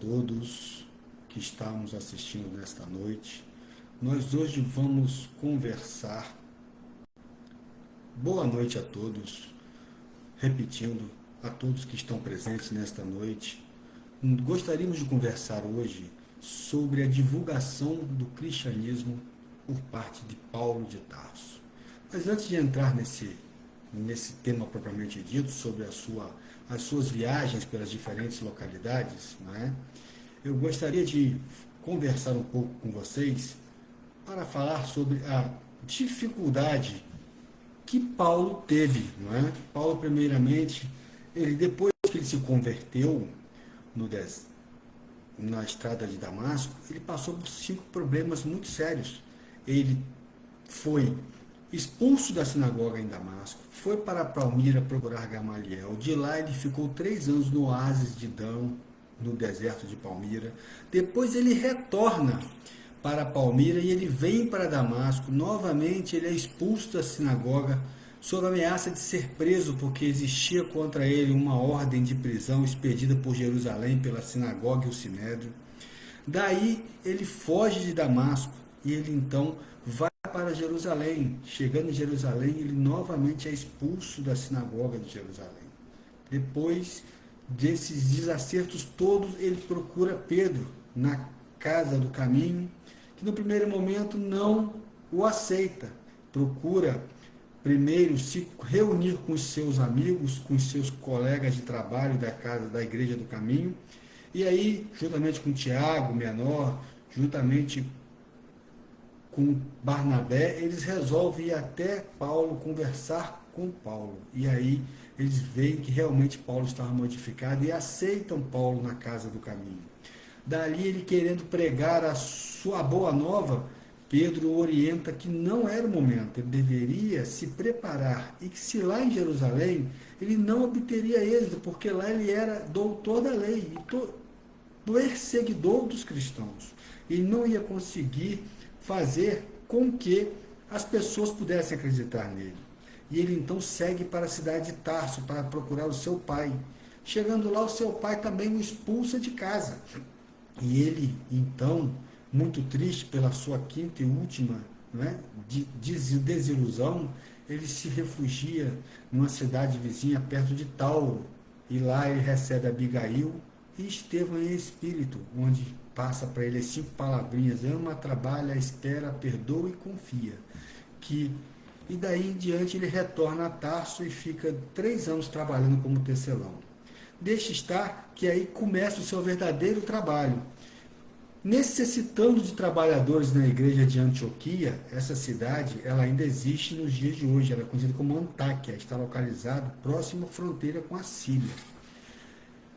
todos que estamos assistindo nesta noite. Nós hoje vamos conversar. Boa noite a todos. Repetindo, a todos que estão presentes nesta noite. Gostaríamos de conversar hoje sobre a divulgação do cristianismo por parte de Paulo de Tarso. Mas antes de entrar nesse tema propriamente dito, sobre as suas viagens pelas diferentes localidades, não é? Eu gostaria de conversar um pouco com vocês para falar sobre a dificuldade que Paulo teve, não é? Paulo, primeiramente, depois que ele se converteu na estrada de Damasco, ele passou por 5 problemas muito sérios. Ele foi expulso da sinagoga em Damasco, foi para Palmira procurar Gamaliel. De lá ele ficou 3 anos no oásis de Dan, no deserto de Palmira. Depois ele retorna para Palmira e ele vem para Damasco. Novamente ele é expulso da sinagoga sob ameaça de ser preso, porque existia contra ele uma ordem de prisão expedida por Jerusalém pela sinagoga e o sinédrio. Daí ele foge de Damasco e ele então vai para Jerusalém. Chegando em Jerusalém, ele novamente é expulso da sinagoga de Jerusalém. Depois desses desacertos todos, ele procura Pedro na casa do caminho, que no primeiro momento não o aceita. Procura primeiro se reunir com os seus amigos, com os seus colegas de trabalho da igreja do caminho, e aí, juntamente com Tiago, menor, juntamente com Barnabé, eles resolvem ir até Paulo, conversar com Paulo. E aí eles veem que realmente Paulo estava modificado e aceitam Paulo na casa do caminho. Dali, ele querendo pregar a sua boa nova, Pedro o orienta que não era o momento, ele deveria se preparar e que se lá em Jerusalém ele não obteria êxito, porque lá ele era doutor da lei e perseguidor dos cristãos. Ele não ia conseguir fazer com que as pessoas pudessem acreditar nele. E ele então segue para a cidade de Tarso para procurar o seu pai. Chegando lá, o seu pai também o expulsa de casa. E ele, então, muito triste pela sua quinta e última, não é, desilusão, ele se refugia numa cidade vizinha perto de Tauro. E lá ele recebe Abigail e Estevão em espírito, onde passa para ele as 5 palavrinhas: ama, trabalha, espera, perdoa e confia. E daí em diante ele retorna a Tarso e fica 3 anos trabalhando como tecelão. Deixa estar que aí começa o seu verdadeiro trabalho. Necessitando de trabalhadores na igreja de Antioquia, essa cidade ela ainda existe nos dias de hoje, ela é conhecida como Antáquia, está localizada próxima à fronteira com a Síria.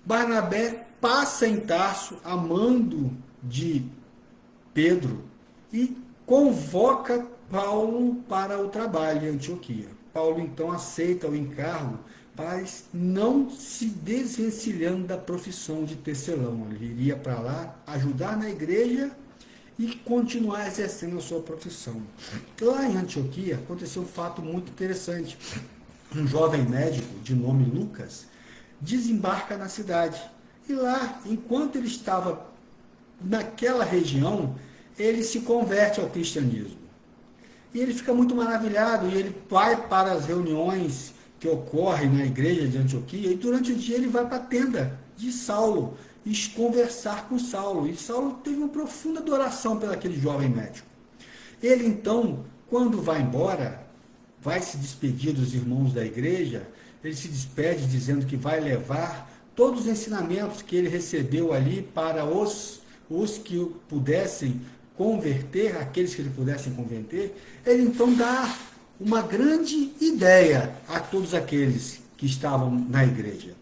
Barnabé passa em Tarso a mando de Pedro e convoca Paulo para o trabalho em Antioquia. Paulo então aceita o encargo, mas não se desvencilhando da profissão de tecelão. Ele iria para lá ajudar na igreja e continuar exercendo a sua profissão. Lá em Antioquia aconteceu um fato muito interessante. Um jovem médico de nome Lucas desembarca na cidade. E lá, enquanto ele estava naquela região, ele se converte ao cristianismo. E ele fica muito maravilhado, e ele vai para as reuniões que ocorrem na igreja de Antioquia, e durante o dia ele vai para a tenda de Saulo, e conversar com Saulo. E Saulo teve uma profunda adoração pelo aquele jovem médico. Ele então, quando vai embora, vai se despedir dos irmãos da igreja, ele se despede dizendo que vai levar todos os ensinamentos que ele recebeu ali para os que o pudessem converter, aqueles que ele pudessem converter. Ele então dá uma grande ideia a todos aqueles que estavam na igreja.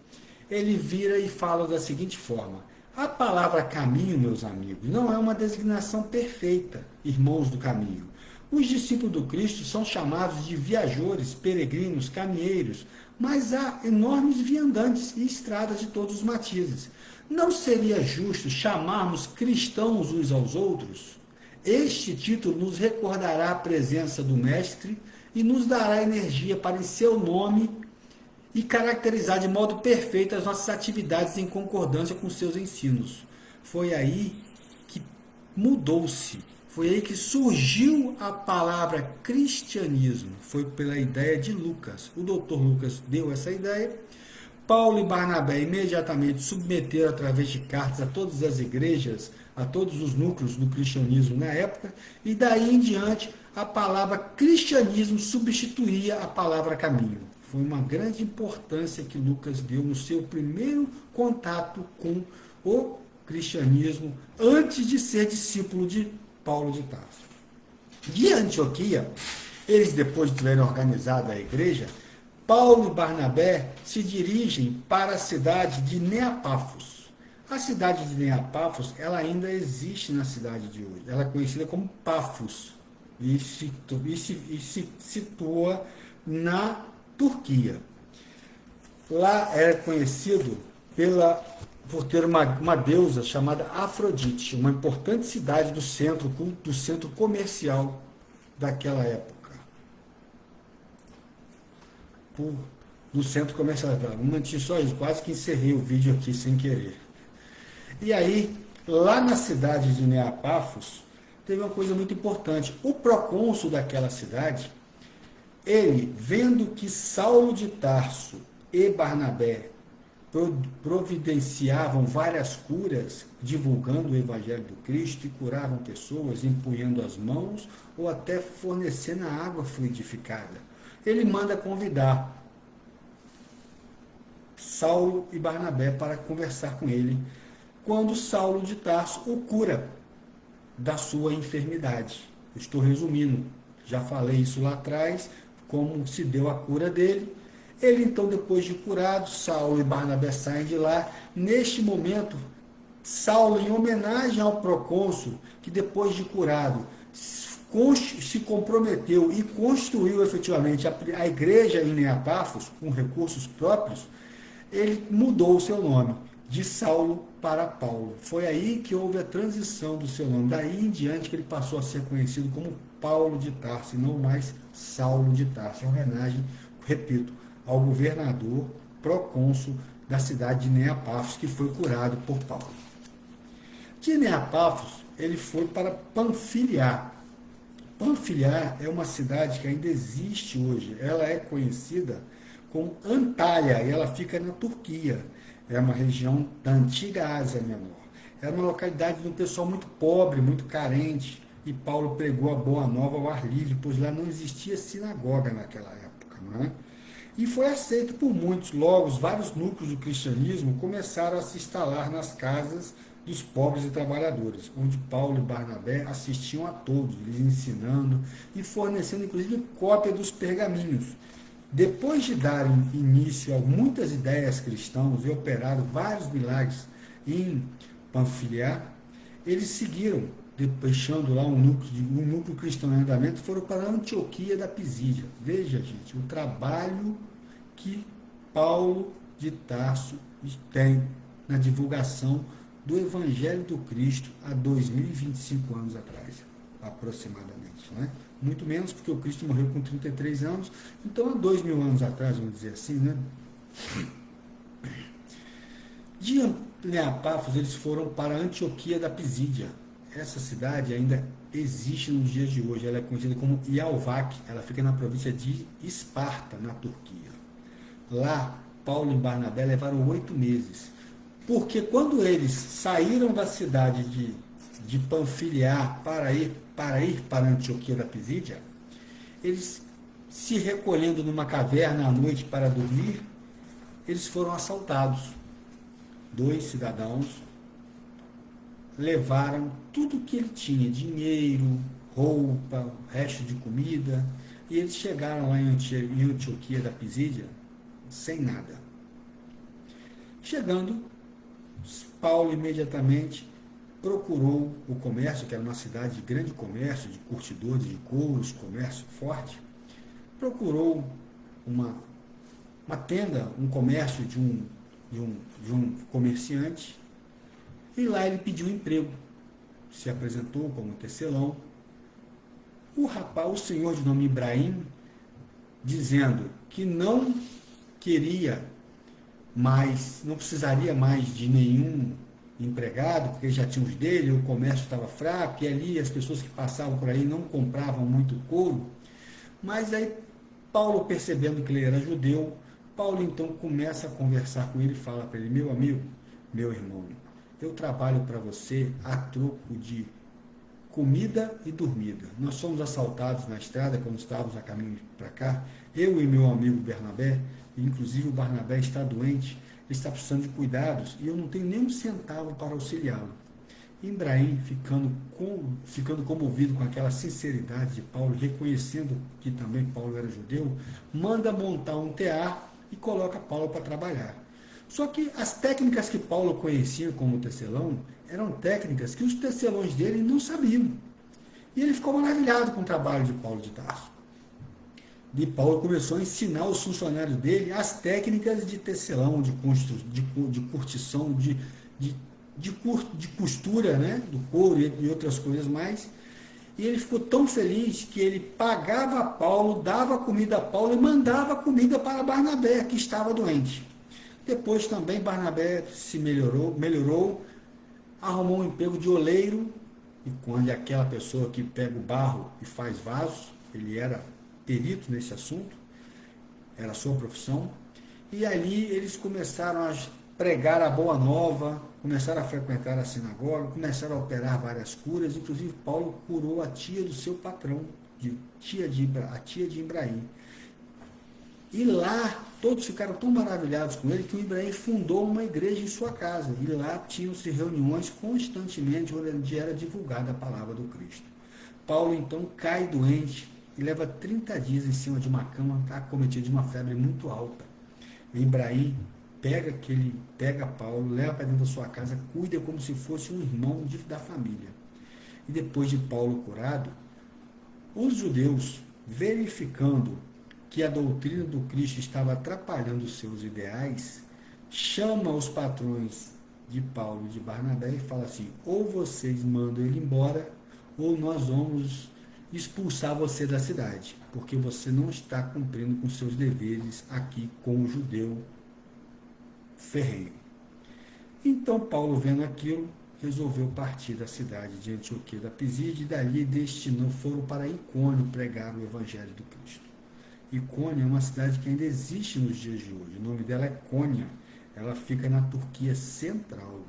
Ele vira e fala da seguinte forma: a palavra caminho, meus amigos, não é uma designação perfeita, irmãos do caminho. Os discípulos do Cristo são chamados de viajores, peregrinos, caminheiros, mas há enormes viandantes e estradas de todos os matizes. Não seria justo chamarmos cristãos uns aos outros? Este título nos recordará a presença do Mestre e nos dará energia para, em seu nome, e caracterizar de modo perfeito as nossas atividades em concordância com seus ensinos. Foi aí que mudou-se. Foi aí que surgiu a palavra cristianismo. Foi pela ideia de Lucas. O doutor Lucas deu essa ideia. Paulo e Barnabé imediatamente submeteram através de cartas a todas as igrejas, a todos os núcleos do cristianismo na época, e daí em diante a palavra cristianismo substituía a palavra caminho. Foi uma grande importância que Lucas deu no seu primeiro contato com o cristianismo antes de ser discípulo de Paulo de Tarso. De Antioquia, eles depois de terem organizado a igreja, Paulo e Barnabé se dirigem para a cidade de Neapafos. A cidade de Neapafos, ela ainda existe na cidade de hoje. Ela é conhecida como Pafos e se situa na Turquia. Lá era conhecido por ter uma deusa chamada Afrodite, uma importante cidade do centro comercial daquela época. No centro comercial. Um momentinho só, quase que encerrei o vídeo aqui sem querer. E aí, lá na cidade de Neapafos, teve uma coisa muito importante. O procônsul daquela cidade, ele, vendo que Saulo de Tarso e Barnabé providenciavam várias curas, divulgando o Evangelho do Cristo e curavam pessoas, empunhando as mãos ou até fornecendo a água fluidificada. Ele manda convidar Saulo e Barnabé para conversar com ele, quando Saulo de Tarso o cura da sua enfermidade. Eu estou resumindo, já falei isso lá atrás, como se deu a cura dele. Ele então, depois de curado, Saulo e Barnabé saem de lá. Neste momento, Saulo, em homenagem ao procônsul, que depois de curado se comprometeu e construiu efetivamente a igreja em Neapafos, com recursos próprios, ele mudou o seu nome, de Saulo para Paulo. Foi aí que houve a transição do seu nome. Daí em diante que ele passou a ser conhecido como Paulo de Tarso, e não mais Saulo de Tarso, em homenagem, repito, ao governador procônsul da cidade de Neapafos, que foi curado por Paulo. De Neapafos, ele foi para Panfiliar. Panfiliar é uma cidade que ainda existe hoje. Ela é conhecida como Antália e ela fica na Turquia. É uma região da antiga Ásia Menor. Era uma localidade de um pessoal muito pobre, muito carente, e Paulo pregou a boa nova ao ar livre, pois lá não existia sinagoga naquela época, não é? E foi aceito por muitos. Logo, vários núcleos do cristianismo começaram a se instalar nas casas dos pobres e trabalhadores, onde Paulo e Barnabé assistiam a todos, lhes ensinando e fornecendo inclusive cópia dos pergaminhos. Depois de darem início a muitas ideias cristãs e operado vários milagres em Panfiliar, eles seguiram, deixando lá um núcleo cristão em andamento, foram para a Antioquia da Pisídia. Veja, gente, o trabalho que Paulo de Tarso tem na divulgação do Evangelho do Cristo há 2025 anos atrás, aproximadamente, né? Muito menos porque o Cristo morreu com 33 anos, então há 2000 anos atrás, vamos dizer assim, né? De Neapafos, eles foram para Antioquia da Pisídia. Essa cidade ainda existe nos dias de hoje, ela é conhecida como Yalvac, ela fica na província de Esparta, na Turquia. Lá, Paulo e Barnabé levaram 8 meses, porque quando eles saíram da cidade de Panfiliar para ir para Antioquia da Pisídia, eles se recolhendo numa caverna à noite para dormir, eles foram assaltados. 2 cidadãos levaram tudo que ele tinha, dinheiro, roupa, resto de comida, e eles chegaram lá em Antioquia da Pisídia sem nada. Chegando, Paulo imediatamente procurou o comércio, que era uma cidade de grande comércio, de curtidores de couros, comércio forte, procurou uma tenda, um comércio de um comerciante, e lá ele pediu emprego, se apresentou como tecelão. O senhor de nome Ibrahim, dizendo que não queria mais, não precisaria mais de nenhum empregado, porque já tinha os dele, o comércio estava fraco, e ali as pessoas que passavam por aí não compravam muito couro. Mas aí Paulo, percebendo que ele era judeu, Paulo então começa a conversar com ele e fala para ele: meu amigo, meu irmão, eu trabalho para você a troco de comida e dormida. Nós somos assaltados na estrada quando estávamos a caminho para cá, eu e meu amigo Bernabé, inclusive o Barnabé está doente, ele está precisando de cuidados e eu não tenho nem um centavo para auxiliá-lo. Ibrahim, ficando comovido com aquela sinceridade de Paulo, reconhecendo que também Paulo era judeu, manda montar um tear e coloca Paulo para trabalhar. Só que as técnicas que Paulo conhecia como tecelão eram técnicas que os tecelões dele não sabiam. E ele ficou maravilhado com o trabalho de Paulo de Tarso. E Paulo começou a ensinar os funcionários dele as técnicas de tecelão, de curtição, de costura, né, do couro e outras coisas mais. E ele ficou tão feliz que ele pagava a Paulo, dava comida a Paulo e mandava comida para Barnabé, que estava doente. Depois também Barnabé se melhorou, arrumou um emprego de oleiro, e quando é aquela pessoa que pega o barro e faz vasos, ele era perito nesse assunto, era a sua profissão, e ali eles começaram a pregar a boa nova, começaram a frequentar a sinagoga, começaram a operar várias curas, inclusive Paulo curou a tia do seu patrão, a tia de Ibrahim. E lá todos ficaram tão maravilhados com ele que o Ibrahim fundou uma igreja em sua casa. E lá tinham-se reuniões constantemente onde era divulgada a palavra do Cristo. Paulo então cai doente e leva 30 dias em cima de uma cama, acometido de uma febre muito alta. O Ibrahim pega Paulo, leva para dentro da sua casa, cuida como se fosse um irmão da família. E depois de Paulo curado, os judeus, verificando que a doutrina do Cristo estava atrapalhando os seus ideais, chama os patrões de Paulo e de Barnabé e fala assim: ou vocês mandam ele embora, ou nós vamos expulsar você da cidade, porque você não está cumprindo com seus deveres aqui com o judeu ferrenho. Então Paulo, vendo aquilo, resolveu partir da cidade de Antioquia da Pisídia e dali foram para Icônio pregar o evangelho do Cristo. Icônio é uma cidade que ainda existe nos dias de hoje. O nome dela é Cônia. Ela fica na Turquia central.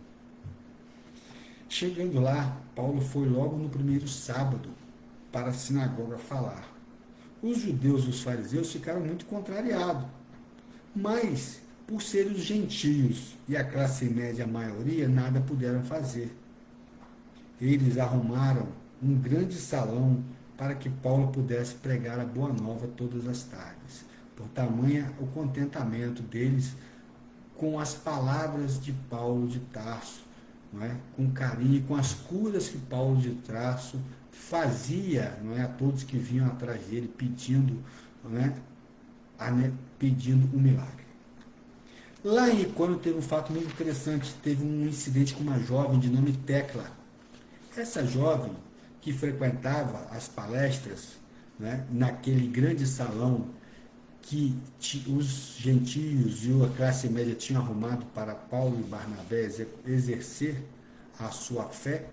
Chegando lá, Paulo foi logo no primeiro sábado para a sinagoga falar. Os judeus e os fariseus ficaram muito contrariados, mas, por serem os gentios e a classe média, a maioria, nada puderam fazer. Eles arrumaram um grande salão para que Paulo pudesse pregar a boa nova todas as tardes. Por tamanha o contentamento deles com as palavras de Paulo de Tarso, não é? Com carinho, com as curas que Paulo de Tarso fazia, não é? A todos que vinham atrás dele pedindo, não é? Pedindo um milagre. Lá em Icônio teve um fato muito interessante, teve um incidente com uma jovem de nome Tecla. Essa jovem que frequentava as palestras, né, naquele grande salão que os gentios e a classe média tinham arrumado para Paulo e Barnabé exercer a sua fé,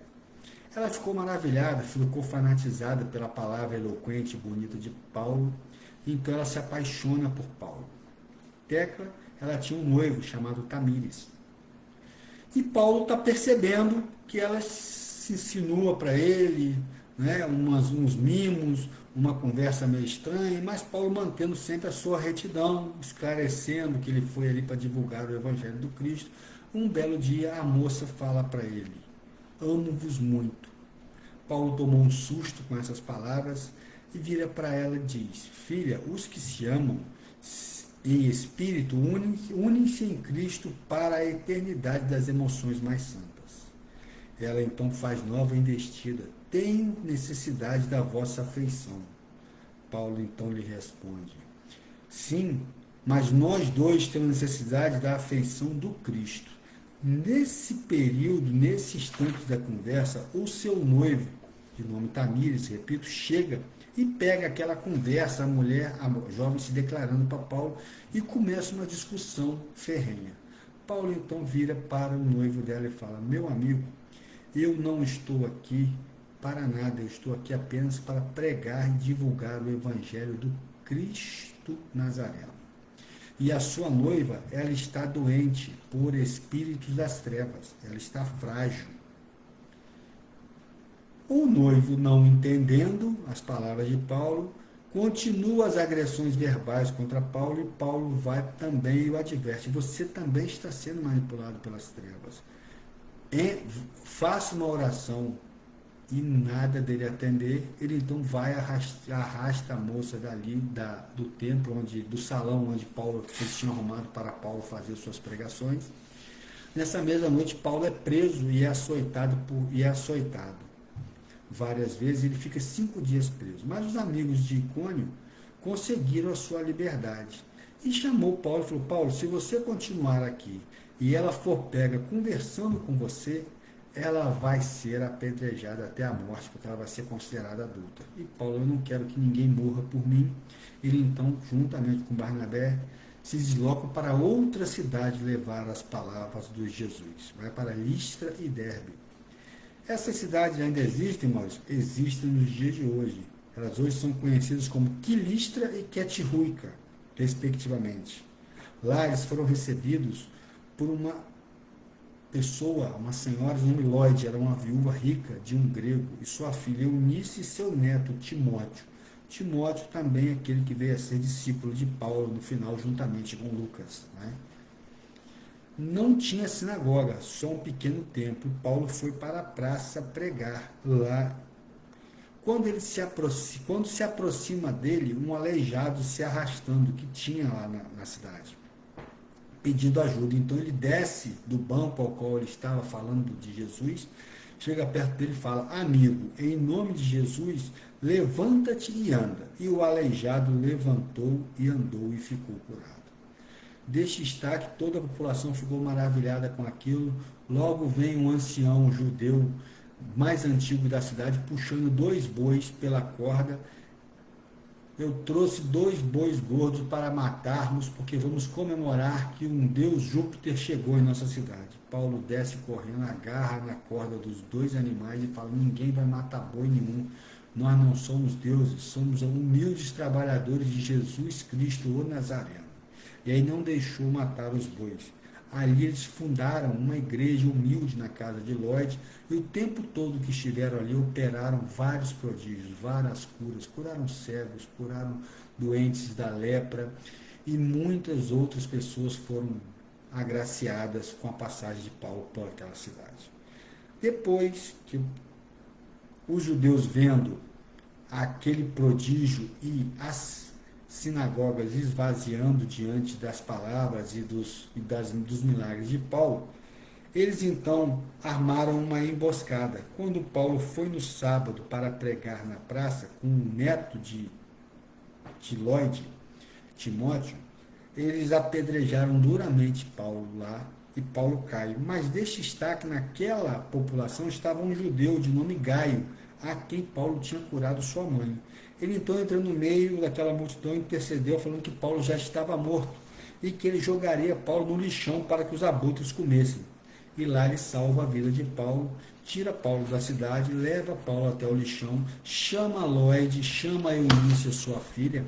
ela ficou maravilhada, ficou fanatizada pela palavra eloquente e bonita de Paulo, então ela se apaixona por Paulo. Tecla, ela tinha um noivo chamado Tamires. E Paulo está percebendo que ela se insinua para ele, né, uns mimos, uma conversa meio estranha, mas Paulo mantendo sempre a sua retidão, esclarecendo que ele foi ali para divulgar o Evangelho do Cristo. Um belo dia a moça fala para ele: amo-vos muito. Paulo tomou um susto com essas palavras e vira para ela e diz: filha, os que se amam em espírito unem-se em Cristo para a eternidade das emoções mais santas. Ela então faz nova investida: tenho necessidade da vossa afeição. Paulo então lhe responde: sim, mas nós dois temos necessidade da afeição do Cristo. Nesse período, nesse instante da conversa, o seu noivo, de nome Tamires, repito, chega e pega aquela conversa, a jovem se declarando para Paulo, e começa uma discussão ferrenha. Paulo então vira para o noivo dela e fala: meu amigo, eu não estou aqui para nada, eu estou aqui apenas para pregar e divulgar o evangelho do Cristo Nazareno. E a sua noiva, ela está doente por espíritos das trevas, ela está frágil. O noivo, não entendendo as palavras de Paulo, continua as agressões verbais contra Paulo, e Paulo vai também e o adverte: você também está sendo manipulado pelas trevas. Faça uma oração, e nada dele atender. Ele então vai, arrasta a moça dali do templo, do salão onde eles tinham arrumado para Paulo fazer suas pregações. Nessa mesma noite, Paulo é preso e é açoitado várias vezes. Ele fica 5 dias preso, mas os amigos de Icônio conseguiram a sua liberdade, e chamou Paulo e falou: Paulo, se você continuar aqui e ela for pega conversando com você, ela vai ser apedrejada até a morte, porque ela vai ser considerada adulta. E Paulo: eu não quero que ninguém morra por mim. Ele então, juntamente com Barnabé, se deslocam para outra cidade levar as palavras de Jesus. Vai para Listra e Derbe. Essas cidades ainda existem, mas existem nos dias de hoje. Elas hoje são conhecidas como Quilistra e Quetiruica, respectivamente. Lá eles foram recebidos por uma pessoa, uma senhora de nome Lloyd, era uma viúva rica de um grego, e sua filha Eunice e seu neto Timóteo. Timóteo também é aquele que veio a ser discípulo de Paulo no final, juntamente com Lucas. Né? Não tinha sinagoga, só um pequeno templo. Paulo foi para a praça pregar lá. Quando se aproxima dele, um aleijado se arrastando, que tinha lá na cidade, pedindo ajuda. Então ele desce do banco ao qual ele estava falando de Jesus, chega perto dele e fala: amigo, em nome de Jesus, levanta-te e anda. E o aleijado levantou e andou e ficou curado. Deste destaque, toda a população ficou maravilhada com aquilo. Logo vem um ancião judeu mais antigo da cidade, puxando 2 bois pela corda. Eu trouxe 2 bois gordos para matarmos, porque vamos comemorar que um deus Júpiter chegou em nossa cidade. Paulo desce correndo, agarra na corda dos 2 animais e fala: ninguém vai matar boi nenhum. Nós não somos deuses, somos humildes trabalhadores de Jesus Cristo, o Nazareno. E aí não deixou matar os bois. Ali eles fundaram uma igreja humilde na casa de Lloyd, e o tempo todo que estiveram ali operaram vários prodígios, várias curas, curaram cegos, curaram doentes da lepra, e muitas outras pessoas foram agraciadas com a passagem de Paulo por aquela cidade. Depois que os judeus, vendo aquele prodígio e as sinagogas esvaziando diante das palavras e dos milagres de Paulo, eles então armaram uma emboscada. Quando Paulo foi no sábado para pregar na praça com o neto de Lloyd, Timóteo, eles apedrejaram duramente Paulo lá, e Paulo cai. Mas deste destaque, naquela população estava um judeu de nome Gaio, a quem Paulo tinha curado sua mãe. Ele então entrou no meio daquela multidão e intercedeu, falando que Paulo já estava morto e que ele jogaria Paulo no lixão para que os abutres comessem. E lá ele salva a vida de Paulo, tira Paulo da cidade, leva Paulo até o lixão, chama Lloyd, chama Eunice, sua filha,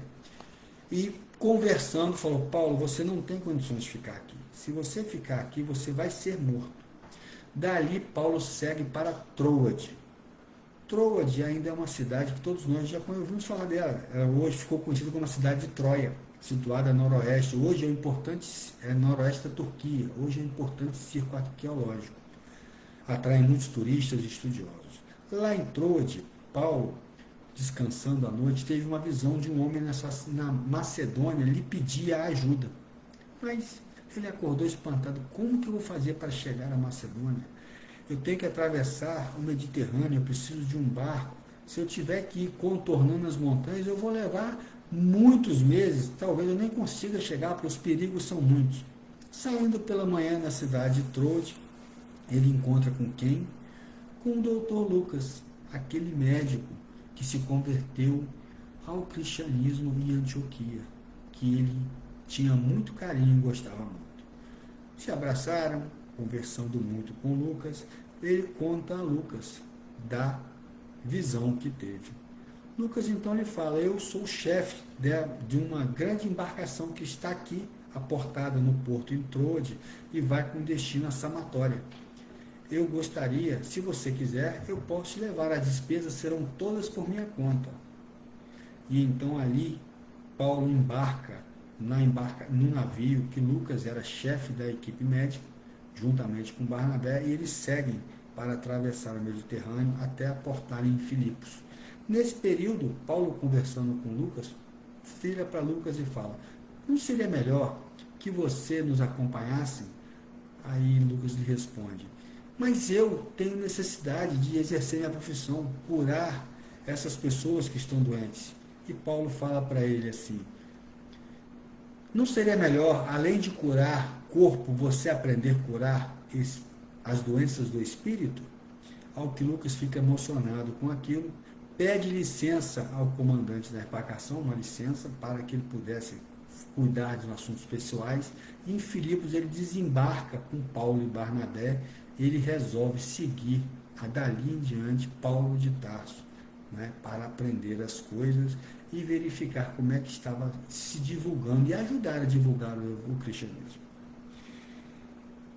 e conversando falou: Paulo, você não tem condições de ficar aqui. Se você ficar aqui, você vai ser morto. Dali Paulo segue para Troade. Troade ainda é uma cidade que todos nós já ouvimos falar dela. Ela hoje ficou conhecida como a cidade de Troia, situada a noroeste. Hoje é importante, noroeste da Turquia. Hoje é importante circo arqueológico. Atrai muitos turistas e estudiosos. Lá em Troade, Paulo, descansando à noite, teve uma visão de um homem na Macedônia, lhe pedia ajuda. Mas ele acordou espantado: como que eu vou fazer para chegar à Macedônia? Eu tenho que atravessar o Mediterrâneo, eu preciso de um barco. Se eu tiver que ir contornando as montanhas, eu vou levar muitos meses, talvez eu nem consiga chegar, porque os perigos são muitos. Saindo pela manhã na cidade de Troade, ele encontra com quem? Com o doutor Lucas, aquele médico que se converteu ao cristianismo em Antioquia, que ele tinha muito carinho e gostava muito. Se abraçaram, conversando muito com Lucas. Ele conta a Lucas da visão que teve. Lucas então lhe fala: eu sou o chefe de uma grande embarcação que está aqui aportada no porto em Troade e vai com destino a Samatória. Eu gostaria, se você quiser, eu posso te levar. As despesas serão todas por minha conta. E então ali Paulo embarca no navio que Lucas era chefe da equipe médica, juntamente com Barnabé, e eles seguem para atravessar o Mediterrâneo até aportarem em Filipos. Nesse período, Paulo, conversando com Lucas, vira para Lucas e fala: não seria melhor que você nos acompanhasse? Aí Lucas lhe responde: mas eu tenho necessidade de exercer minha profissão, curar essas pessoas que estão doentes. E Paulo fala para ele assim: não seria melhor, além de curar corpo, você aprender a curar as doenças do espírito? Ao que Lucas fica emocionado com aquilo, pede licença ao comandante da embarcação, uma licença para que ele pudesse cuidar de assuntos pessoais. E em Filipos ele desembarca com Paulo e Barnabé. Ele resolve seguir, dali em diante, Paulo de Tarso, né, para aprender as coisas e verificar como é que estava se divulgando e ajudar a divulgar o cristianismo.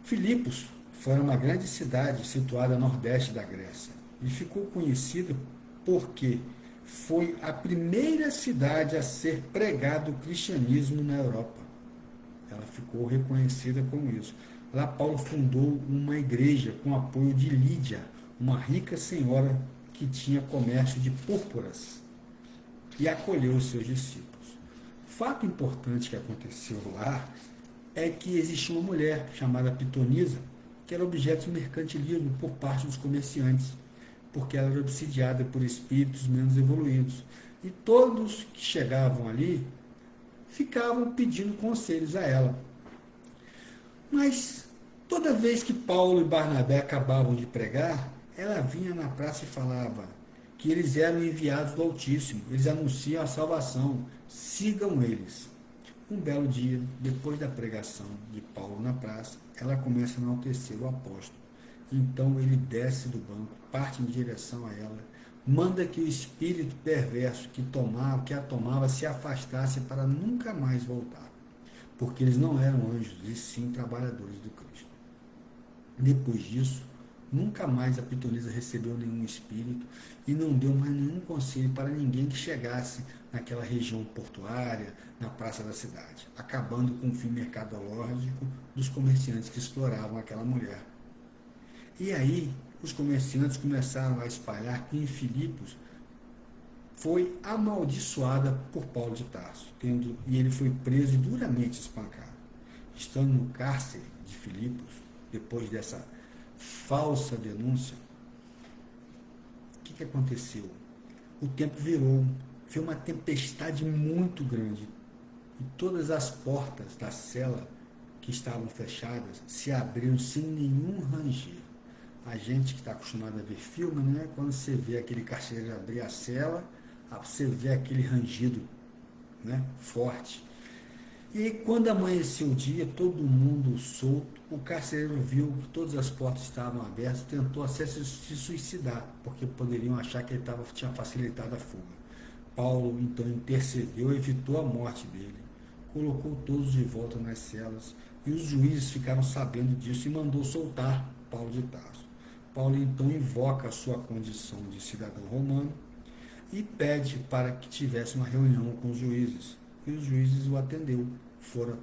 Filipos foi uma grande cidade situada a nordeste da Grécia e ficou conhecida porque foi a primeira cidade a ser pregado o cristianismo na Europa. Ela ficou reconhecida como isso. Lá Paulo fundou uma igreja com apoio de Lídia, uma rica senhora que tinha comércio de púrpuras, e acolheu os seus discípulos. Fato importante que aconteceu lá é que existia uma mulher chamada Pitonisa, que era objeto de mercantilismo por parte dos comerciantes, porque ela era obsidiada por espíritos menos evoluídos. E todos que chegavam ali ficavam pedindo conselhos a ela. Mas toda vez que Paulo e Barnabé acabavam de pregar, ela vinha na praça e falava que eles eram enviados do Altíssimo, eles anunciam a salvação, sigam eles. Um belo dia, depois da pregação de Paulo na praça, ela começa a enaltecer o apóstolo. Então ele desce do banco, parte em direção a ela, manda que o espírito perverso que a tomava se afastasse para nunca mais voltar, porque eles não eram anjos, e sim trabalhadores do Cristo. Depois disso, nunca mais a pitonisa recebeu nenhum espírito e não deu mais nenhum conselho para ninguém que chegasse naquela região portuária, na praça da cidade, acabando com o fim mercadológico dos comerciantes que exploravam aquela mulher. E aí, os comerciantes começaram a espalhar que em Filipos foi amaldiçoada por Paulo de Tarso, e ele foi preso e duramente espancado. Estando no cárcere de Filipos, depois dessa falsa denúncia, o que aconteceu? O tempo virou, foi uma tempestade muito grande, e todas as portas da cela que estavam fechadas se abriram sem nenhum ranger. A gente que está acostumado a ver filme, né? Quando você vê aquele carcereiro abrir a cela, você vê aquele rangido, né, forte. E aí, quando amanheceu o dia, todo mundo solto, o carcereiro viu que todas as portas estavam abertas, tentou até se suicidar, porque poderiam achar que ele tinha facilitado a fuga. Paulo então intercedeu, evitou a morte dele, colocou todos de volta nas celas, e os juízes ficaram sabendo disso e mandou soltar Paulo de Tarso. Paulo então invoca a sua condição de cidadão romano e pede para que tivesse uma reunião com os juízes. E os juízes o atendeu.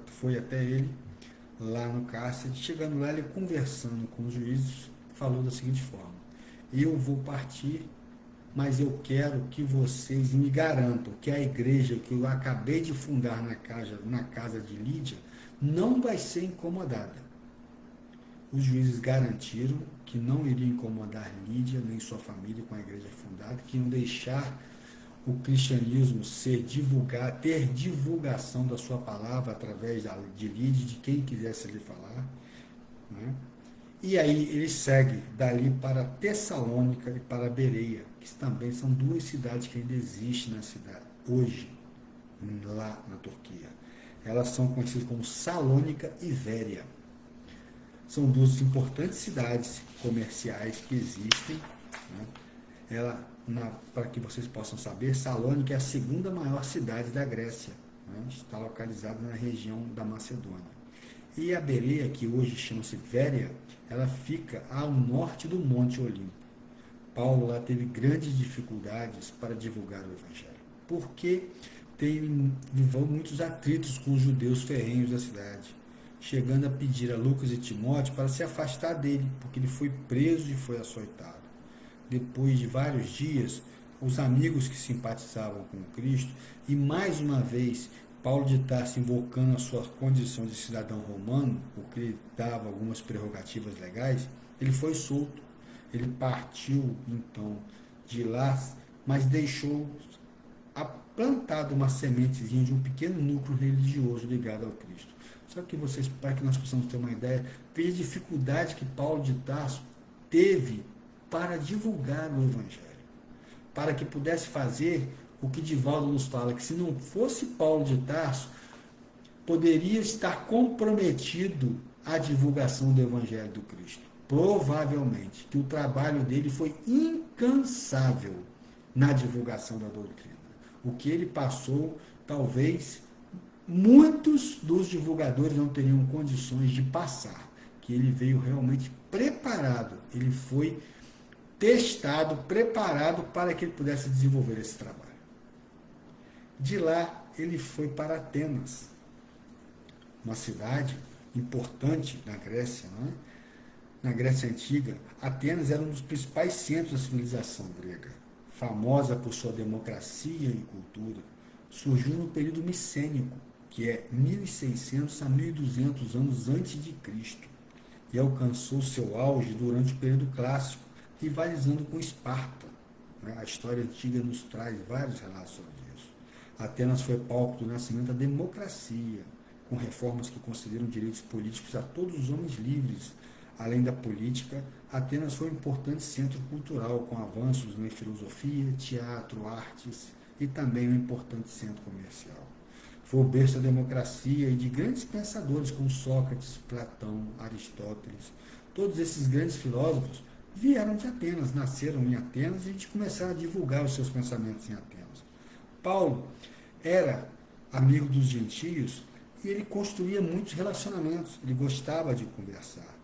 Foi até ele, lá no cárcere. Chegando lá, ele conversando com os juízes, falou da seguinte forma: eu vou partir, mas eu quero que vocês me garantam que a igreja que eu acabei de fundar na casa de Lídia não vai ser incomodada. Os juízes garantiram que não iriam incomodar Lídia nem sua família com a igreja fundada, que iam deixar o cristianismo ter divulgação da sua palavra através de Lídia, de quem quisesse lhe falar. Né? E aí ele segue dali para Tessalônica e para Bereia, que também são duas cidades que ainda existem na cidade, hoje, lá na Turquia. Elas são conhecidas como Salônica e Véria. São duas importantes cidades comerciais que existem, né? Para que vocês possam saber, Salônica é a segunda maior cidade da Grécia, né? Está localizada na região da Macedônia. E a Bereia, que hoje chama-se Véria, ela fica ao norte do Monte Olimpo. Paulo lá teve grandes dificuldades para divulgar o Evangelho, porque viveu muitos atritos com os judeus ferrenhos da cidade, chegando a pedir a Lucas e Timóteo para se afastar dele, porque ele foi preso e foi açoitado. Depois de vários dias, os amigos que simpatizavam com Cristo, e mais uma vez Paulo de Tarso invocando a sua condição de cidadão romano, o que lhe dava algumas prerrogativas legais, ele foi solto. Ele partiu então de lá, mas deixou plantado uma sementezinha de um pequeno núcleo religioso ligado ao Cristo. Só que vocês, para que nós possamos ter uma ideia, veja a dificuldade que Paulo de Tarso teve para divulgar o Evangelho, para que pudesse fazer o que Divaldo nos fala, que se não fosse Paulo de Tarso, poderia estar comprometido a divulgação do Evangelho do Cristo. Provavelmente, que o trabalho dele foi incansável na divulgação da doutrina. O que ele passou, talvez muitos dos divulgadores não teriam condições de passar, que ele veio realmente preparado, ele foi testado, preparado para que ele pudesse desenvolver esse trabalho. De lá, ele foi para Atenas, uma cidade importante na Grécia, não é? Na Grécia Antiga, Atenas era um dos principais centros da civilização grega, famosa por sua democracia e cultura. Surgiu no período micênico, que é 1600 a 1200 anos antes de Cristo, e alcançou seu auge durante o período clássico, rivalizando com Esparta. A história antiga nos traz vários relatos sobre isso. Atenas foi palco do nascimento da democracia, com reformas que concederam direitos políticos a todos os homens livres. Além da política, Atenas foi um importante centro cultural, com avanços em filosofia, teatro, artes e também um importante centro comercial. Foi o berço da democracia e de grandes pensadores como Sócrates, Platão, Aristóteles. Todos esses grandes filósofos vieram de Atenas, nasceram em Atenas e começaram a divulgar os seus pensamentos em Atenas. Paulo era amigo dos gentios e ele construía muitos relacionamentos, ele gostava de conversar.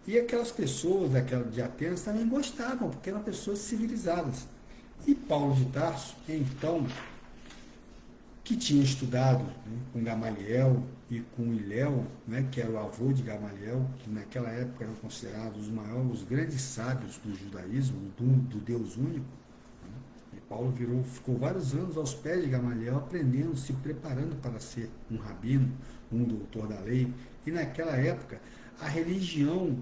E aquelas pessoas de Atenas também gostavam, porque eram pessoas civilizadas. E Paulo de Tarso, então, que tinha estudado, né, com Gamaliel e com Hilel, né, que era o avô de Gamaliel, que naquela época eram considerados os maiores, os grandes sábios do judaísmo, do Deus único. Né? E Paulo ficou vários anos aos pés de Gamaliel, aprendendo, se preparando para ser um rabino, um doutor da lei. E naquela época, a religião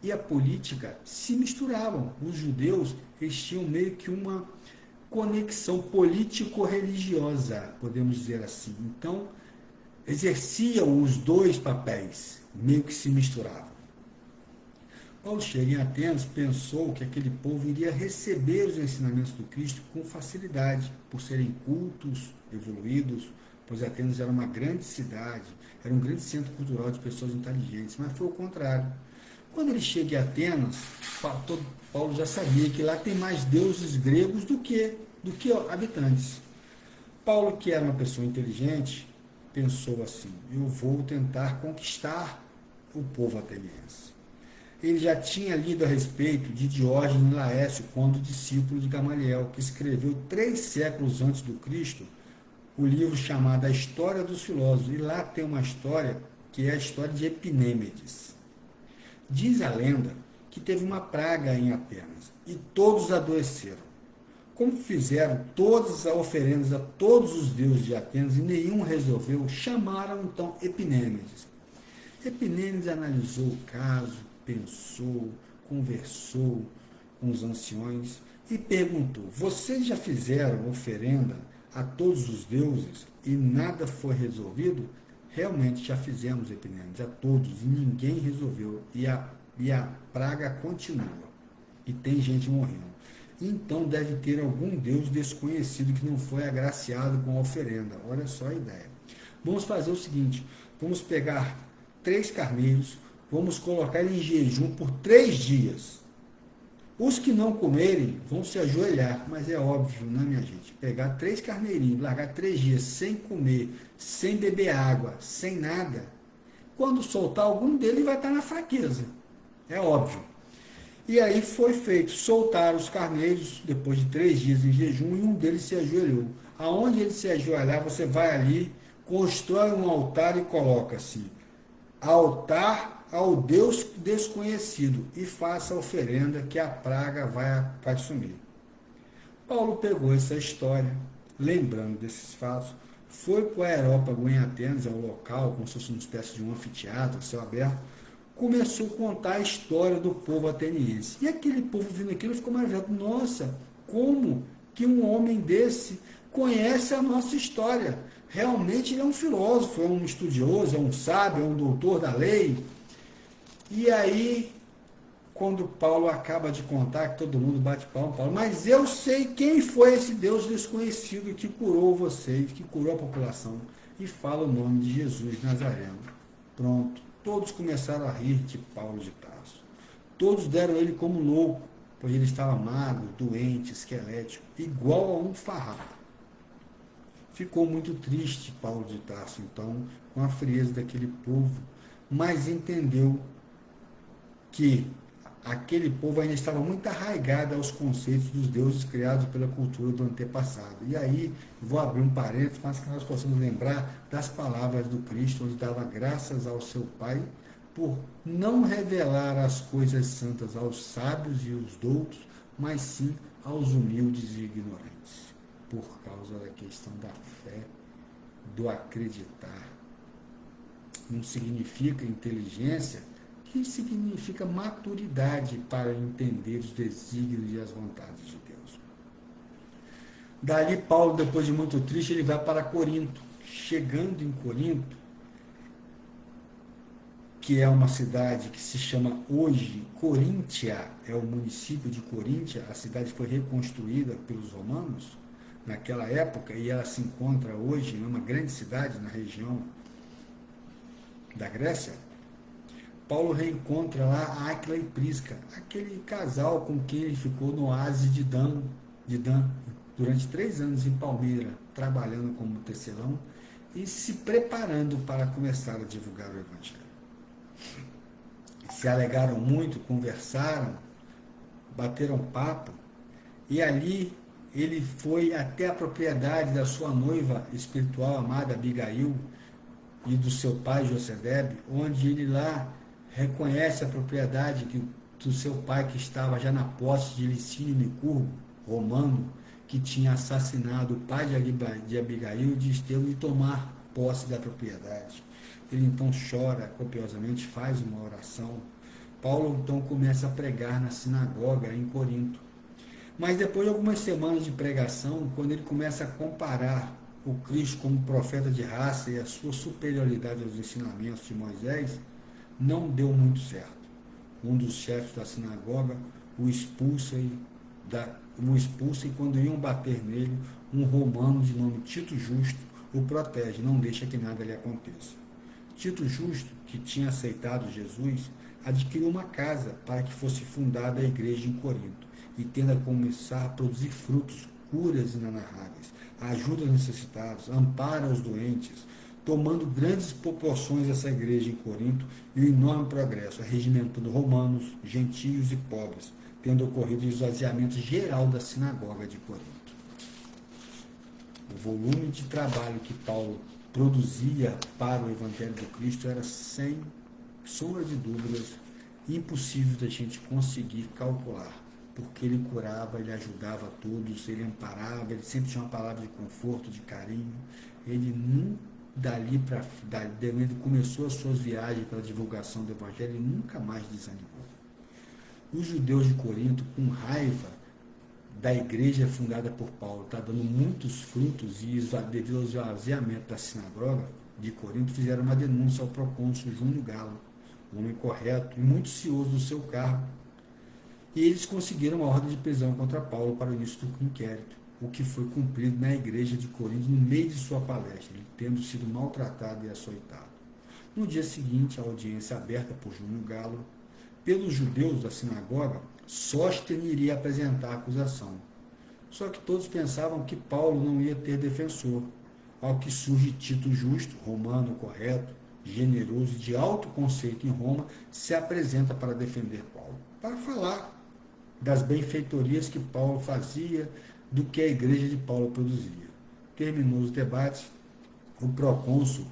e a política se misturavam. Os judeus, eles tinham meio que uma conexão político-religiosa, podemos dizer assim. Então, exerciam os dois papéis, meio que se misturavam. Paulo chega em Atenas, pensou que aquele povo iria receber os ensinamentos do Cristo com facilidade, por serem cultos, evoluídos, pois Atenas era uma grande cidade, era um grande centro cultural de pessoas inteligentes, mas foi o contrário. Quando ele chega em Atenas, Paulo já sabia que lá tem mais deuses gregos do que habitantes. Paulo, que era uma pessoa inteligente, pensou assim: eu vou tentar conquistar o povo ateniense. Ele já tinha lido a respeito de Diógenes Laércio, quando discípulo de Gamaliel, que escreveu 3 séculos antes do Cristo o livro chamado A História dos Filósofos. E lá tem uma história que é a história de Epinêmides. Diz a lenda que teve uma praga em Atenas e todos adoeceram. Como fizeram todas as oferendas a todos os deuses de Atenas e nenhum resolveu, chamaram então Epinêmides. Epinêmides analisou o caso, pensou, conversou com os anciões e perguntou: vocês já fizeram oferenda a todos os deuses e nada foi resolvido? Realmente já fizemos, Epinêmides, a todos e ninguém resolveu. E a praga continua. E tem gente morrendo. Então deve ter algum Deus desconhecido que não foi agraciado com a oferenda. Olha só a ideia. Vamos fazer o seguinte: vamos pegar 3 carneiros, vamos colocar ele em jejum por 3 dias. Os que não comerem vão se ajoelhar, mas é óbvio, né, minha gente? Pegar 3 carneirinhos, largar 3 dias sem comer, sem beber água, sem nada. Quando soltar, algum deles vai estar na fraqueza. É óbvio. E aí foi feito, soltaram os carneiros depois de 3 dias em jejum e um deles se ajoelhou. Aonde ele se ajoelhar, você vai ali, constrói um altar e coloca assim, altar ao Deus desconhecido e faça a oferenda que a praga vai sumir. Paulo pegou essa história, lembrando desses fatos, foi para o Aerópago em Atenas, é um local como se fosse uma espécie de um anfiteatro, céu aberto, começou a contar a história do povo ateniense. E aquele povo vindo aquilo ficou maravilhado. Nossa, como que um homem desse conhece a nossa história? Realmente ele é um filósofo, é um estudioso, é um sábio, é um doutor da lei. E aí, quando Paulo acaba de contar, que todo mundo bate palma, Paulo, mas eu sei quem foi esse Deus desconhecido que curou vocês, que curou a população. E fala o nome de Jesus Nazareno. Pronto. Todos começaram a rir de Paulo de Tarso. Todos deram ele como louco, pois ele estava magro, doente, esquelético, igual a um farrapo. Ficou muito triste Paulo de Tarso, então, com a frieza daquele povo, mas entendeu que aquele povo ainda estava muito arraigado aos conceitos dos deuses criados pela cultura do antepassado. E aí, vou abrir um parênteses, mas que nós possamos lembrar das palavras do Cristo, onde dava graças ao seu Pai por não revelar as coisas santas aos sábios e aos doutos, mas sim aos humildes e ignorantes, por causa da questão da fé, do acreditar. Não significa inteligência, que significa maturidade para entender os desígnios e as vontades de Deus. Dali, Paulo, depois de muito triste, ele vai para Corinto. Chegando em Corinto, que é uma cidade que se chama hoje Coríntia, é o município de Coríntia, a cidade foi reconstruída pelos romanos naquela época e ela se encontra hoje em uma grande cidade na região da Grécia. Paulo reencontra lá a Áquila e Prisca, aquele casal com quem ele ficou no oásis de Dan, durante 3 anos em Palmeira, trabalhando como tecelão e se preparando para começar a divulgar o Evangelho. Se alegaram muito, conversaram, bateram papo, e ali ele foi até a propriedade da sua noiva espiritual amada Abigail e do seu pai Josedebe, onde ele lá reconhece a propriedade do seu pai que estava já na posse de Licínio Licurgo, romano, que tinha assassinado o pai de Abigail e de Estevão de tomar posse da propriedade. Ele então chora copiosamente, faz uma oração. Paulo então começa a pregar na sinagoga em Corinto. Mas depois de algumas semanas de pregação, quando ele começa a comparar o Cristo como profeta de raça e a sua superioridade aos ensinamentos de Moisés, não deu muito certo. Um dos chefes da sinagoga o expulsa e quando iam bater nele, um romano de nome Tito Justo o protege, não deixa que nada lhe aconteça. Tito Justo, que tinha aceitado Jesus, adquiriu uma casa para que fosse fundada a igreja em Corinto e tendo a começar a produzir frutos, curas inenarráveis, ajuda aos necessitados, ampara os doentes, tomando grandes proporções essa igreja em Corinto e um enorme progresso, regimentando romanos, gentios e pobres, tendo ocorrido o esvaziamento geral da sinagoga de Corinto. O volume de trabalho que Paulo produzia para o Evangelho do Cristo era, sem sombra de dúvidas, impossível da gente conseguir calcular, porque ele curava, ele ajudava a todos, ele amparava, ele sempre tinha uma palavra de conforto, de carinho. Ele ele começou as suas viagens para a divulgação do Evangelho e nunca mais desanimou. Os judeus de Corinto, com raiva da igreja fundada por Paulo, está dando muitos frutos e devido ao esvaziamento da sinagoga de Corinto, fizeram uma denúncia ao procônsul Júnior Galo, um homem correto e muito cioso do seu cargo. E eles conseguiram uma ordem de prisão contra Paulo para o início do inquérito, o que foi cumprido na igreja de Corinto no meio de sua palestra, ele tendo sido maltratado e açoitado. No dia seguinte, a audiência aberta por Júnior Galo, pelos judeus da sinagoga, Sóstenes iria apresentar a acusação. Só que todos pensavam que Paulo não ia ter defensor, ao que surge Tito Justo, romano correto, generoso e de alto conceito em Roma, se apresenta para defender Paulo, para falar das benfeitorias que Paulo fazia, do que a igreja de Paulo produzia. Terminou os debates, o procônsul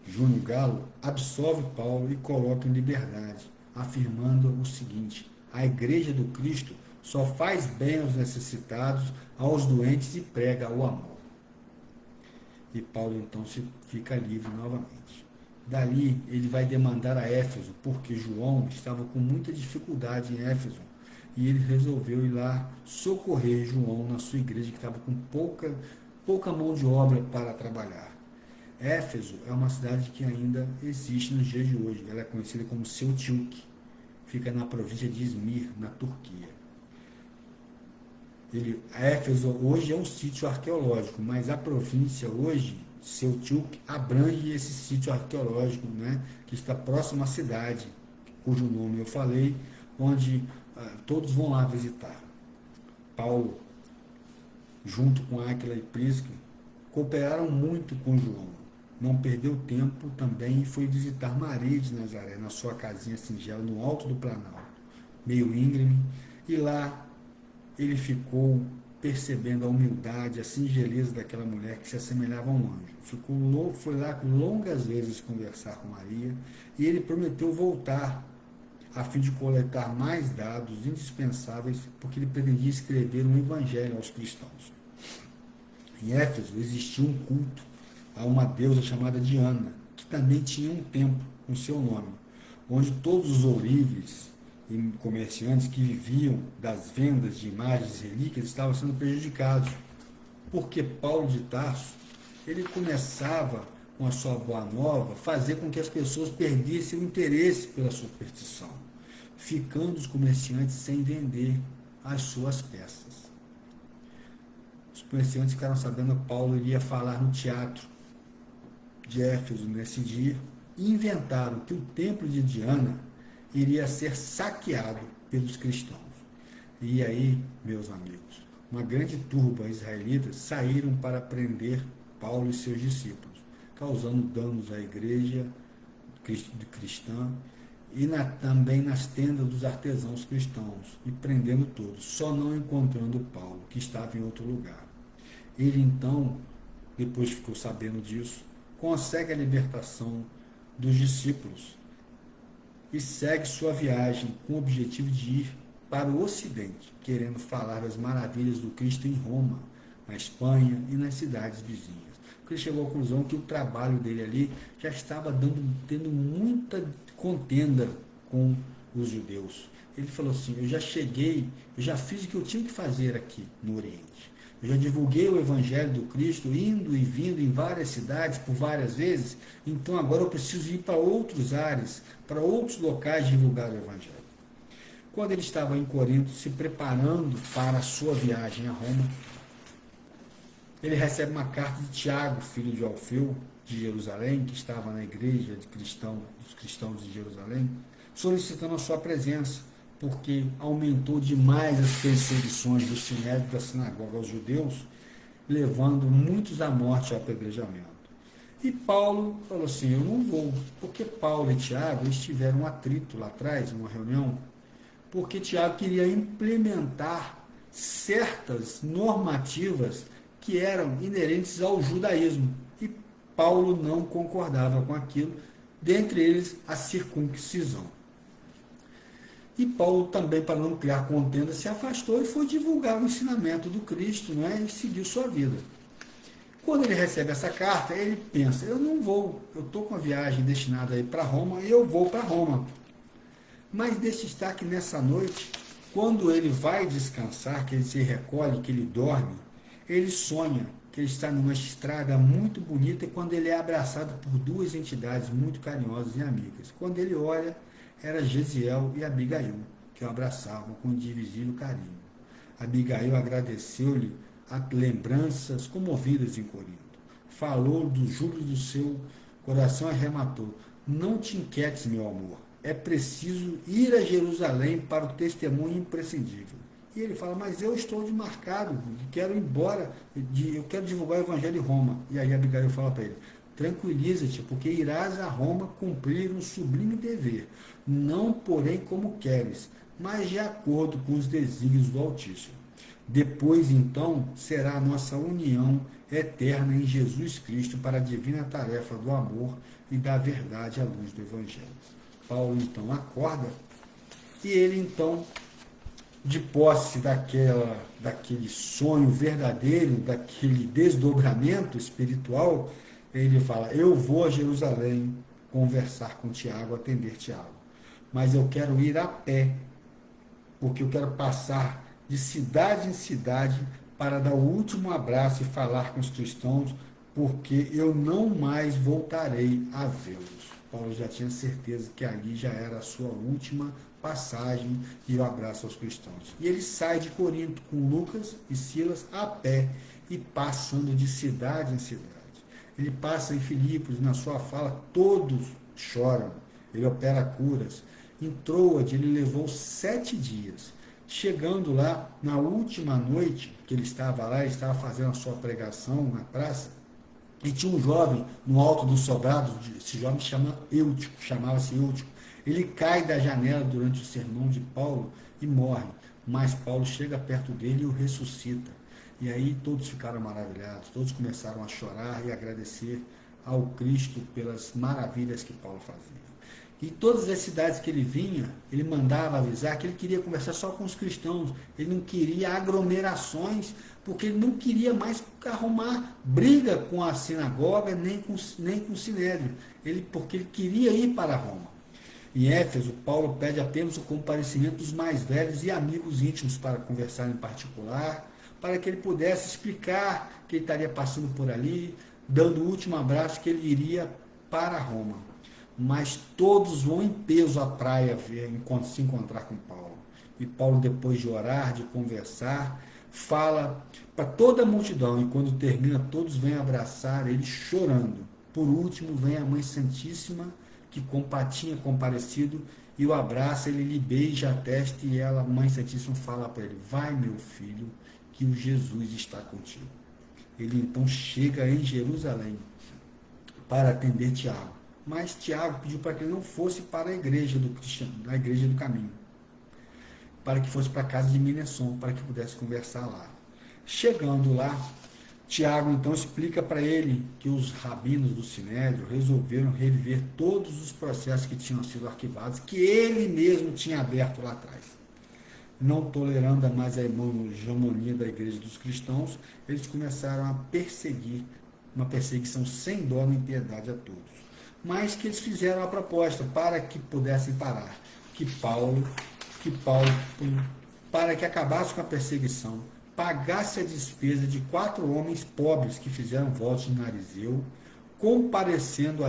Júnior Galo absolve Paulo e coloca em liberdade, afirmando o seguinte: a igreja do Cristo só faz bem aos necessitados, aos doentes e prega o amor. E Paulo então fica livre novamente. Dali ele vai demandar a Éfeso, porque João estava com muita dificuldade em Éfeso, e ele resolveu ir lá socorrer João na sua igreja, que estava com pouca mão de obra para trabalhar. Éfeso é uma cidade que ainda existe nos dias de hoje. Ela é conhecida como Selçuk. Fica na província de Izmir, na Turquia. Éfeso hoje é um sítio arqueológico, mas a província hoje, Selçuk, abrange esse sítio arqueológico, né, que está próximo à cidade, cujo nome eu falei, onde todos vão lá visitar. Paulo, junto com Áquila e Prisca, cooperaram muito com João. Não perdeu tempo também e foi visitar Maria de Nazaré, na sua casinha singela, no alto do Planalto, meio íngreme, e lá ele ficou percebendo a humildade, a singeleza daquela mulher que se assemelhava a um anjo. Foi lá longas vezes conversar com Maria, e ele prometeu voltar a fim de coletar mais dados indispensáveis, porque ele pretendia escrever um evangelho aos cristãos. Em Éfeso existia um culto a uma deusa chamada Diana, que também tinha um templo com seu nome, onde todos os ourives e comerciantes que viviam das vendas de imagens e relíquias estavam sendo prejudicados, porque Paulo de Tarso, ele começava com a sua boa nova, fazer com que as pessoas perdessem o interesse pela superstição, ficando os comerciantes sem vender as suas peças. Os comerciantes ficaram sabendo que Paulo iria falar no teatro de Éfeso nesse dia, e inventaram que o templo de Diana iria ser saqueado pelos cristãos. E aí, meus amigos, uma grande turba israelita saíram para prender Paulo e seus discípulos, causando danos à igreja cristã e também nas tendas dos artesãos cristãos, e prendendo todos, só não encontrando Paulo, que estava em outro lugar. Ele então, depois ficou sabendo disso, consegue a libertação dos discípulos e segue sua viagem com o objetivo de ir para o Ocidente, querendo falar das maravilhas do Cristo em Roma, na Espanha e nas cidades vizinhas. Porque ele chegou à conclusão que o trabalho dele ali já estava tendo muita contenda com os judeus. Ele falou assim: eu já cheguei, eu já fiz o que eu tinha que fazer aqui no Oriente. Eu já divulguei o Evangelho do Cristo, indo e vindo em várias cidades por várias vezes, então agora eu preciso ir para outros ares, para outros locais divulgar o Evangelho. Quando ele estava em Corinto, se preparando para a sua viagem a Roma, ele recebe uma carta de Tiago, filho de Alfeu, de Jerusalém, que estava na igreja dos cristãos de Jerusalém, solicitando a sua presença, porque aumentou demais as perseguições do sinédrio da sinagoga aos judeus, levando muitos à morte e ao apedrejamento. E Paulo falou assim: eu não vou, porque Paulo e Tiago tiveram um atrito lá atrás, numa reunião, porque Tiago queria implementar certas normativas que eram inerentes ao judaísmo, e Paulo não concordava com aquilo, dentre eles a circuncisão. E Paulo também, para não criar contenda, se afastou e foi divulgar o ensinamento do Cristo, e seguiu sua vida. Quando ele recebe essa carta, ele pensa: eu não vou, eu estou com a viagem destinada para Roma e eu vou para Roma. Mas deixe estar que nessa noite, quando ele vai descansar, que ele se recolhe, que ele dorme, ele sonha que ele está numa estrada muito bonita, e quando ele é abraçado por duas entidades muito carinhosas e amigas. Quando ele olha, era Gesiel e Abigail, que o abraçavam com indivisível carinho. Abigail agradeceu-lhe as lembranças comovidas em Corinto. Falou do júbilo do seu coração e arrematou: Não te inquietes, meu amor. É preciso ir a Jerusalém para o testemunho imprescindível. E ele fala, mas eu estou demarcado, quero ir embora, eu quero divulgar o evangelho em Roma. E aí Abigail fala para ele, tranquiliza-te, porque irás a Roma cumprir um sublime dever, não porém como queres, mas de acordo com os desígnios do Altíssimo. Depois, então, será a nossa união eterna em Jesus Cristo para a divina tarefa do amor e da verdade à luz do Evangelho. Paulo, então, acorda e ele, então, de posse daquele sonho verdadeiro, daquele desdobramento espiritual, ele fala, eu vou a Jerusalém conversar com Tiago, atender Tiago, mas eu quero ir a pé, porque eu quero passar de cidade em cidade para dar o último abraço e falar com os cristãos, porque eu não mais voltarei a vê-los. Paulo já tinha certeza que ali já era a sua última passagem e o abraço aos cristãos. E ele sai de Corinto com Lucas e Silas a pé e passando de cidade em cidade. Ele passa em Filipos, na sua fala, todos choram. Ele opera curas. Em Troade, ele levou 7 dias. Chegando lá, na última noite que ele estava lá, ele estava fazendo a sua pregação na praça, e tinha um jovem no alto dos sobrados, esse jovem chamava-se Eutico. Ele cai da janela durante o sermão de Paulo e morre, mas Paulo chega perto dele e o ressuscita. E aí todos ficaram maravilhados, todos começaram a chorar e agradecer ao Cristo pelas maravilhas que Paulo fazia. E todas as cidades que ele vinha, ele mandava avisar que ele queria conversar só com os cristãos. Ele não queria aglomerações, porque ele não queria mais arrumar briga com a sinagoga, nem com o sinédrio. Porque ele queria ir para Roma. Em Éfeso, Paulo pede apenas o comparecimento dos mais velhos e amigos íntimos para conversar em particular, para que ele pudesse explicar que ele estaria passando por ali, dando o último abraço, que ele iria para Roma. Mas todos vão em peso à praia se encontrar com Paulo. E Paulo, depois de orar, de conversar, fala para toda a multidão, e quando termina, todos vêm abraçar ele chorando. Por último, vem a Mãe Santíssima, que tinha comparecido, e o abraça, ele lhe beija a testa, e ela, a Mãe Santíssima, fala para ele, vai meu filho, que o Jesus está contigo. Ele então chega em Jerusalém para atender Tiago. Mas Tiago pediu para que ele não fosse para a igreja na igreja do caminho, para que fosse para a casa de Minesson, para que pudesse conversar lá. Chegando lá, Tiago então explica para ele que os rabinos do Sinédrio resolveram reviver todos os processos que tinham sido arquivados, que ele mesmo tinha aberto lá atrás. Não tolerando mais a hegemonia da igreja dos cristãos, eles começaram a perseguir, uma perseguição sem dó nem piedade a todos. Mas que eles fizeram a proposta para que pudessem parar, que Paulo, para que acabasse com a perseguição, pagasse a despesa de 4 homens pobres que fizeram votos de Narizeu, comparecendo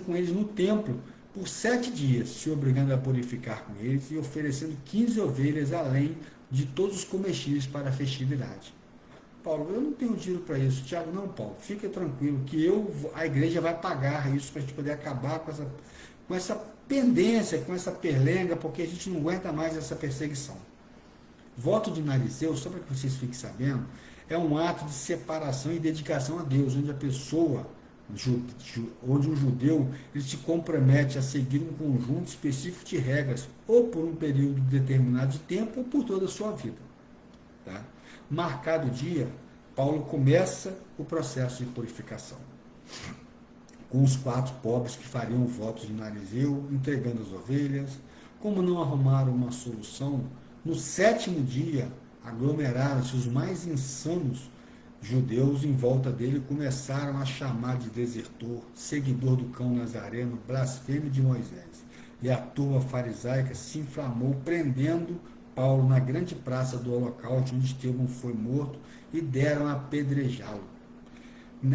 com eles no templo por 7 dias, se obrigando a purificar com eles e oferecendo 15 ovelhas além de todos os comestíveis para a festividade. Paulo, eu não tenho dinheiro para isso. Tiago, não, Paulo, fica tranquilo, que a igreja vai pagar isso para a gente poder acabar com essa pendência, com essa perlenga, porque a gente não aguenta mais essa perseguição. Voto de Narizeu, só para que vocês fiquem sabendo, é um ato de separação e dedicação a Deus, onde a pessoa, onde o judeu, ele se compromete a seguir um conjunto específico de regras, ou por um período determinado de tempo, ou por toda a sua vida. Tá? Marcado o dia, Paulo começa o processo de purificação, com os 4 pobres que fariam o voto de Narizeu, entregando as ovelhas. Como não arrumaram uma solução, no 7º dia, aglomeraram-se os mais insanos judeus em volta dele e começaram a chamar de desertor, seguidor do cão Nazareno, blasfêmio de Moisés. E a turma farisaica se inflamou, prendendo Paulo na grande praça do Holocausto, onde Estevão foi morto, e deram a apedrejá-lo.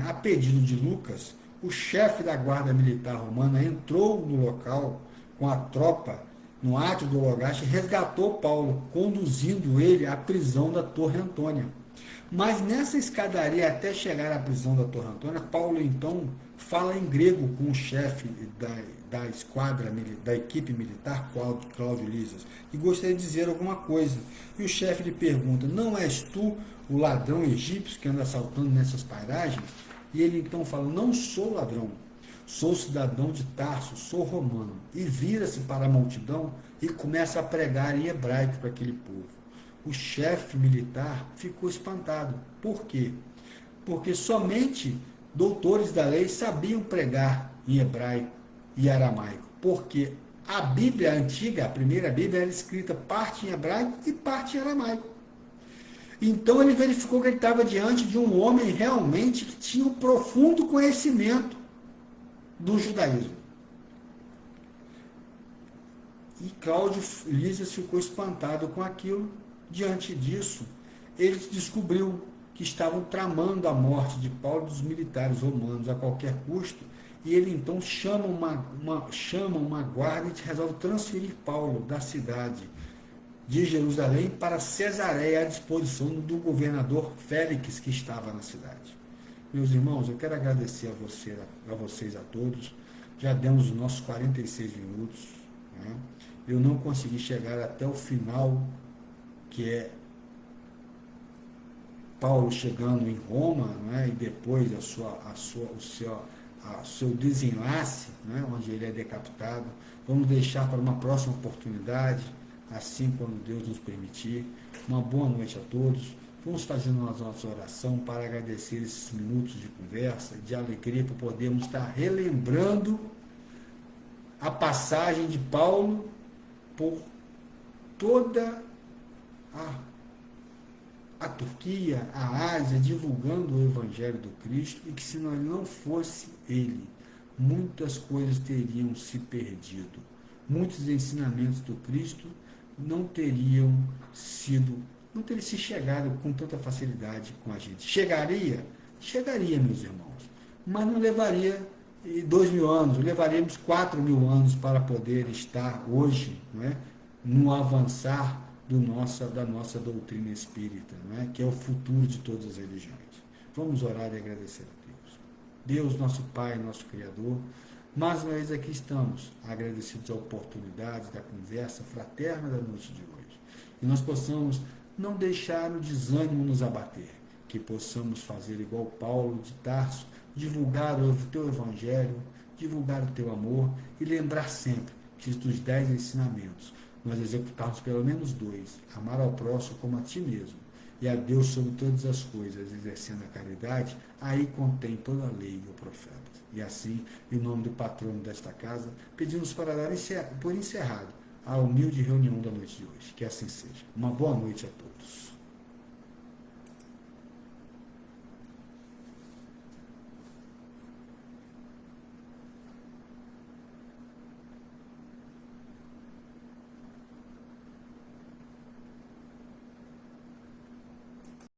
A pedido de Lucas, o chefe da guarda militar romana entrou no local com a tropa no átrio do Hologaste e resgatou Paulo, conduzindo ele à prisão da Torre Antônia. Mas nessa escadaria até chegar à prisão da Torre Antônia, Paulo então fala em grego com o chefe da esquadra, da equipe militar, Cláudio Lisas, e gostaria de dizer alguma coisa. E o chefe lhe pergunta: não és tu o ladrão egípcio que anda assaltando nessas paragens? E ele então fala: não sou ladrão, sou cidadão de Tarso, sou romano. E vira-se para a multidão e começa a pregar em hebraico para aquele povo. O chefe militar ficou espantado. Por quê? Porque somente doutores da lei sabiam pregar em hebraico e aramaico. Porque a Bíblia antiga, a primeira Bíblia, era escrita parte em hebraico e parte em aramaico. Então ele verificou que ele estava diante de um homem realmente que tinha um profundo conhecimento do judaísmo. E Cláudio Lísias ficou espantado com aquilo. Diante disso, ele descobriu que estavam tramando a morte de Paulo e dos militares romanos a qualquer custo, e ele então chama uma guarda e resolve transferir Paulo da cidade de Jerusalém para Cesareia à disposição do governador Félix, que estava na cidade. Meus irmãos, eu quero agradecer a vocês a todos. Já demos os nossos 46 minutos. Né? Eu não consegui chegar até o final, que é Paulo chegando em Roma, né, e depois o seu desenlace, né, onde ele é decapitado. Vamos deixar para uma próxima oportunidade, assim quando Deus nos permitir. Uma boa noite a todos. Vamos fazendo a nossa oração para agradecer esses minutos de conversa, de alegria, por podermos estar relembrando a passagem de Paulo por toda a Turquia, a Ásia, divulgando o Evangelho do Cristo, e que se não fosse ele, muitas coisas teriam se perdido. Muitos ensinamentos do Cristo não teriam se chegado com tanta facilidade com a gente. Chegaria, meus irmãos, mas não levaria 2.000 anos, levaríamos 4.000 anos para poder estar hoje, né, no avançar da nossa doutrina espírita, né, que é o futuro de todas as religiões. Vamos orar e agradecer a Deus. Deus, nosso Pai, nosso Criador, mais uma vez aqui estamos, agradecidos à oportunidade da conversa fraterna da noite de hoje. E nós possamos não deixar o desânimo nos abater, que possamos fazer igual Paulo de Tarso, divulgar o teu Evangelho, divulgar o teu amor e lembrar sempre que dos 10 ensinamentos nós executarmos pelo menos 2, amar ao próximo como a ti mesmo, e a Deus sobre todas as coisas, exercendo a caridade, aí contém toda a lei e o profeta. E assim, em nome do patrono desta casa, pedimos para dar por encerrado a humilde reunião da noite de hoje. Que assim seja. Uma boa noite a todos.